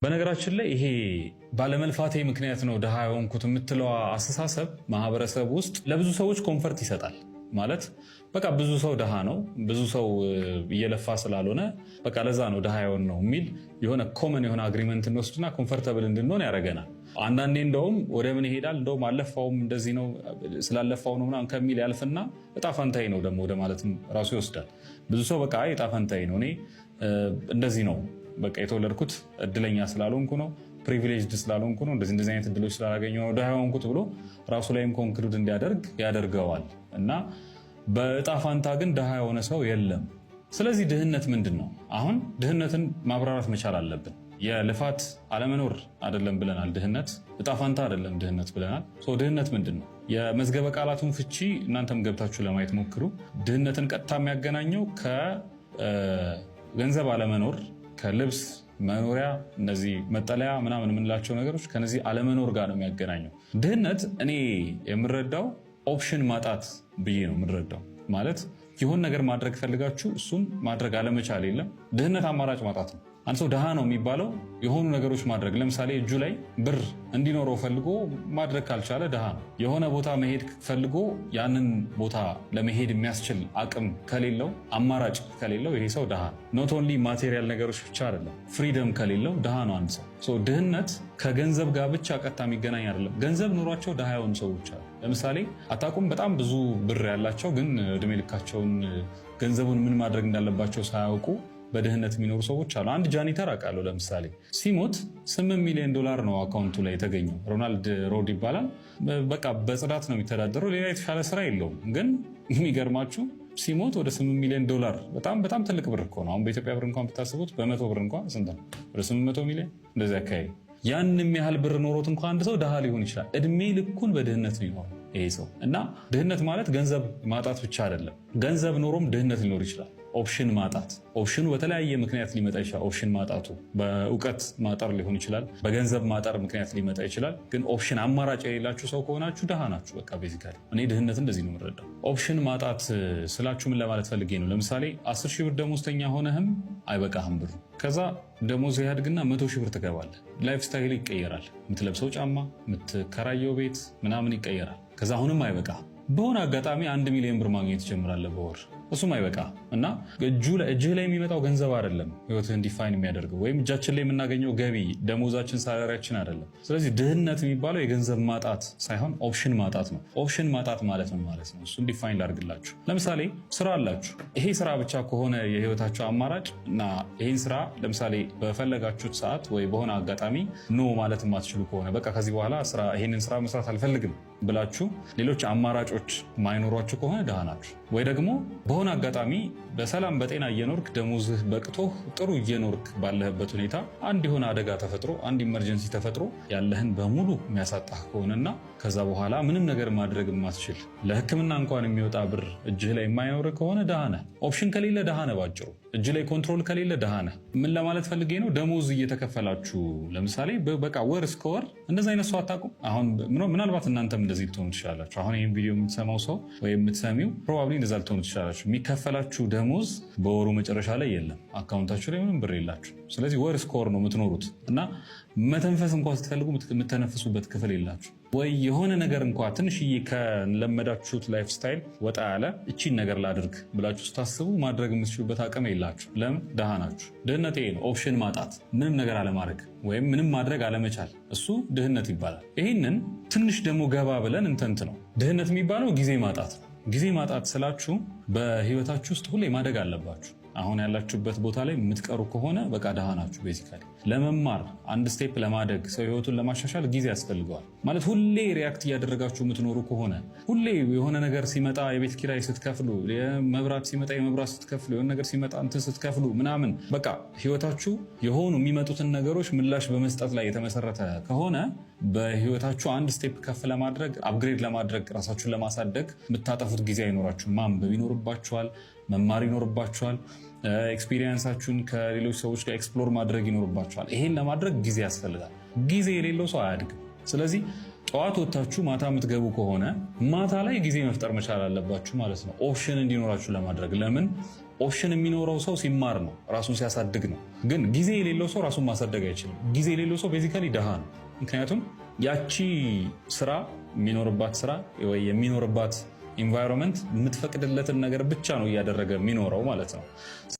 በነገራችን ላይ ይሄ ባለመልፋቴ ምክንያት ነው ድሃ የሆንኩት የምትለው አስተሳሰብ ማህበረሰብ ውስጥ ለብዙ ሰዎች ኮንፈርት ይሰጣል። ማለት በቃ ብዙ ሰው ድሃ ነው፣ ብዙ ሰው እየለፋ ስላልሆነ በቃ ለዛ ነው ድሃ የሆን ነው የሚል የሆነ ኮመን የሆነ አግሪመንት እንወስድና ኮምፈርተብል እንድንሆን ያደርገናል። አንዳንዴ እንደውም ወደ ምን ይሄዳል፣ እንደውም አለፋውም እንደዚህ ነው ስላለፋው ነው ምናምን ከሚል ያልፍና እጣ ፈንታዬ ነው ደግሞ ወደ ማለትም ራሱ ይወስዳል። ብዙ ሰው በቃ እጣ ፈንታዬ ነው፣ እኔ እንደዚህ ነው በቃ የተወለድኩት እድለኛ ስላልሆንኩ ነው፣ ፕሪቪሌጅድ ስላልሆንኩ ነው፣ እንደዚህ አይነት እድሎች ስላላገኘሁ ነው ድሃ የሆንኩት ብሎ ራሱ ላይም ኮንክሉድ እንዲያደርግ ያደርገዋል። እና በእጣ ፋንታ ግን ድሃ የሆነ ሰው የለም። ስለዚህ ድህነት ምንድን ነው? አሁን ድህነትን ማብራራት መቻል አለብን። የልፋት አለመኖር አይደለም ብለናል። ድህነት እጣ ፋንታ አይደለም ድህነት ብለናል። ድህነት ምንድን ነው? የመዝገበ ቃላቱን ፍቺ እናንተም ገብታችሁ ለማየት ሞክሩ። ድህነትን ቀጥታ የሚያገናኘው ከገንዘብ አለመኖር፣ ከልብስ መኖሪያ፣ እነዚህ መጠለያ ምናምን የምንላቸው ነገሮች ከነዚህ አለመኖር ጋር ነው የሚያገናኘው። ድህነት እኔ የምረዳው ኦፕሽን ማጣት ብዬ ነው የምረዳው። ማለት የሆን ነገር ማድረግ ፈልጋችሁ እሱን ማድረግ አለመቻል የለም። ድህነት አማራጭ ማጣት ነው። አንድ ሰው ድሃ ነው የሚባለው የሆኑ ነገሮች ማድረግ፣ ለምሳሌ እጁ ላይ ብር እንዲኖረው ፈልጎ ማድረግ ካልቻለ ድሃ ነው። የሆነ ቦታ መሄድ ፈልጎ ያንን ቦታ ለመሄድ የሚያስችል አቅም ከሌለው፣ አማራጭ ከሌለው ይሄ ሰው ድሃ ነው። ኖት ኦንሊ ማቴሪያል ነገሮች ብቻ አይደለም፣ ፍሪደም ከሌለው ድሃ ነው አንድ ሰው። ድህነት ከገንዘብ ጋር ብቻ ቀጥታ የሚገናኝ አይደለም። ገንዘብ ኑሯቸው ድሃ የሆኑ ሰዎች አሉ። ለምሳሌ አታውቁም? በጣም ብዙ ብር ያላቸው ግን እድሜ ልካቸውን ገንዘቡን ምን ማድረግ እንዳለባቸው ሳያውቁ በድህነት የሚኖሩ ሰዎች አሉ። አንድ ጃኒተር አውቃለሁ። ለምሳሌ ሲሞት $8 ሚሊዮን ነው አካውንቱ ላይ የተገኘው። ሮናልድ ሮድ ይባላል። በቃ በጽዳት ነው የሚተዳደረው። ሌላ የተሻለ ስራ የለውም። ግን የሚገርማችሁ ሲሞት ወደ $8 ሚሊዮን፣ በጣም ትልቅ ብር እኮ ነው። አሁን በኢትዮጵያ ብር እንኳን ብታስቡት በመቶ ብር እንኳን ስንት ነው? ወደ 800 ሚሊዮን እንደዚህ አካባቢ። ያንም ያህል ብር ኖሮት እንኳን አንድ ሰው ድሃ ሊሆን ይችላል። እድሜ ልኩን በድህነት ሊኖር ይሄ ሰው። እና ድህነት ማለት ገንዘብ ማጣት ብቻ አይደለም። ገንዘብ ኖሮም ድህነት ሊኖር ይችላል። ኦፕሽን ማጣት፣ ኦፕሽኑ በተለያየ ምክንያት ሊመጣ ይችላል። ኦፕሽን ማጣቱ በእውቀት ማጠር ሊሆን ይችላል፣ በገንዘብ ማጠር ምክንያት ሊመጣ ይችላል። ግን ኦፕሽን አማራጭ የሌላችሁ ሰው ከሆናችሁ ድሃ ናችሁ። በቃ ቤዚካሊ እኔ ድህነት እንደዚህ ነው የምረዳው። ኦፕሽን ማጣት ስላችሁ ምን ለማለት ፈልጌ ነው? ለምሳሌ 10 ሺህ ብር ደሞዝተኛ ሆነህም አይበቃህም ብሩ። ከዛ ደሞዝ ያድግና 100 ሺህ ብር ትገባለህ። ላይፍ ስታይል ይቀየራል። የምትለብሰው ጫማ፣ የምትከራየው ቤት ምናምን ይቀየራል። ከዛ አሁንም አይበቃህም። በሆነ አጋጣሚ 1 ሚሊዮን ብር ማግኘት ትጀምራለህ በወር። እሱም አይበቃ እና እጅህ ላይ የሚመጣው ገንዘብ አይደለም ህይወትህን ዲፋይን የሚያደርገው፣ ወይም እጃችን ላይ የምናገኘው ገቢ ደሞዛችን፣ ሳላሪያችን አይደለም። ስለዚህ ድህነት የሚባለው የገንዘብ ማጣት ሳይሆን ኦፕሽን ማጣት ነው። ኦፕሽን ማጣት ማለት ምን ማለት ነው? እሱን ዲፋይን ላድርግላችሁ። ለምሳሌ ስራ አላችሁ። ይሄ ስራ ብቻ ከሆነ የህይወታችሁ አማራጭ እና ይህን ስራ ለምሳሌ በፈለጋችሁት ሰዓት ወይ በሆነ አጋጣሚ ኖ ማለት የማትችሉ ከሆነ በቃ ከዚህ በኋላ ይህንን ስራ መስራት አልፈልግም ብላችሁ ሌሎች አማራጮች ማይኖሯችሁ ከሆነ ድሃ ናችሁ። ወይ ደግሞ በሆነ አጋጣሚ በሰላም በጤና እየኖርክ ደሞዝህ በቅቶህ ጥሩ እየኖርክ ባለህበት ሁኔታ አንድ የሆነ አደጋ ተፈጥሮ፣ አንድ ኢመርጀንሲ ተፈጥሮ ያለህን በሙሉ የሚያሳጣህ ከሆነና ከዛ በኋላ ምንም ነገር ማድረግ የማትችል ለሕክምና እንኳን የሚወጣ ብር እጅህ ላይ የማይኖር ከሆነ ድሃ ነህ። ኦፕሽን ከሌለ ድሃ ነህ። ባጭሩ እጅ ላይ ኮንትሮል ከሌለ ድሃ ነህ። ምን ለማለት ፈልጌ ነው? ደሞዝ እየተከፈላችሁ ለምሳሌ በቃ ወር እስከ ወር እንደዚህ አይነት ሰው አታውቁም? አሁን ምናልባት እናንተም እንደዚህ ልትሆኑ ትችላላችሁ። አሁን ይህን ቪዲዮ የምትሰማው ሰው ወይም የምትሰሚው ፕሮባብሊ እንደዛ ልትሆኑ ትችላላችሁ። የሚከፈላችሁ ደሞዝ በወሩ መጨረሻ ላይ የለም። አካውንታችሁ ላይ ምንም ብር የላችሁ። ስለዚህ ወር እስከ ወር ነው የምትኖሩት እና መተንፈስ እንኳን ስትፈልጉ የምትተነፍሱበት ክፍል የላችሁ። ወይ የሆነ ነገር እንኳ ትንሽዬ ከለመዳችሁት ላይፍ ስታይል ወጣ ያለ እቺን ነገር ላድርግ ብላችሁ ስታስቡ ማድረግ የምትችሉበት አቅም የላችሁ። ለምን? ድሃ ናችሁ። ድህነት ይሄ ነው። ኦፕሽን ማጣት፣ ምንም ነገር አለማድረግ ወይም ምንም ማድረግ አለመቻል፣ እሱ ድህነት ይባላል። ይህንን ትንሽ ደግሞ ገባ ብለን እንተንት ነው። ድህነት የሚባለው ጊዜ ማጣት ነው። ጊዜ ማጣት ስላችሁ በህይወታችሁ ውስጥ ሁሌ ማደግ አለባችሁ። አሁን ያላችሁበት ቦታ ላይ የምትቀሩ ከሆነ በቃ ድሃ ናችሁ። ቤዚካሊ ለመማር አንድ ስቴፕ ለማደግ ሰው ህይወቱን ለማሻሻል ጊዜ ያስፈልገዋል። ማለት ሁሌ ሪያክት እያደረጋችሁ የምትኖሩ ከሆነ ሁሌ የሆነ ነገር ሲመጣ የቤት ኪራይ ስትከፍሉ፣ የመብራት ሲመጣ የመብራት ስትከፍሉ፣ የሆነ ነገር ሲመጣ እንትን ስትከፍሉ ምናምን በቃ ህይወታችሁ የሆኑ የሚመጡትን ነገሮች ምላሽ በመስጠት ላይ የተመሰረተ ከሆነ በህይወታችሁ አንድ ስቴፕ ከፍ ለማድረግ አፕግሬድ ለማድረግ ራሳችሁን ለማሳደግ የምታጠፉት ጊዜ አይኖራችሁም። ማንበብ ይኖርባችኋል፣ መማር ይኖርባችኋል፣ ኤክስፒሪየንሳችሁን ከሌሎች ሰዎች ጋር ኤክስፕሎር ማድረግ ይኖርባችኋል። ይሄን ለማድረግ ጊዜ ያስፈልጋል። ጊዜ የሌለው ሰው አያድግም። ስለዚህ ጠዋት ወጥታችሁ ማታ የምትገቡ ከሆነ ማታ ላይ ጊዜ መፍጠር መቻል አለባችሁ ማለት ነው፣ ኦፕሽን እንዲኖራችሁ ለማድረግ። ለምን ኦፕሽን የሚኖረው ሰው ሲማር ነው፣ ራሱን ሲያሳድግ ነው። ግን ጊዜ የሌለው ሰው ራሱን ማሳደግ አይችልም። ጊዜ የሌለው ሰው ቤዚካሊ ድሃ ነው። ምክንያቱም ያቺ ስራ የሚኖርባት ስራ ወይ የሚኖርባት ኢንቫይሮንመንት የምትፈቅድለትን ነገር ብቻ ነው እያደረገ የሚኖረው ማለት ነው።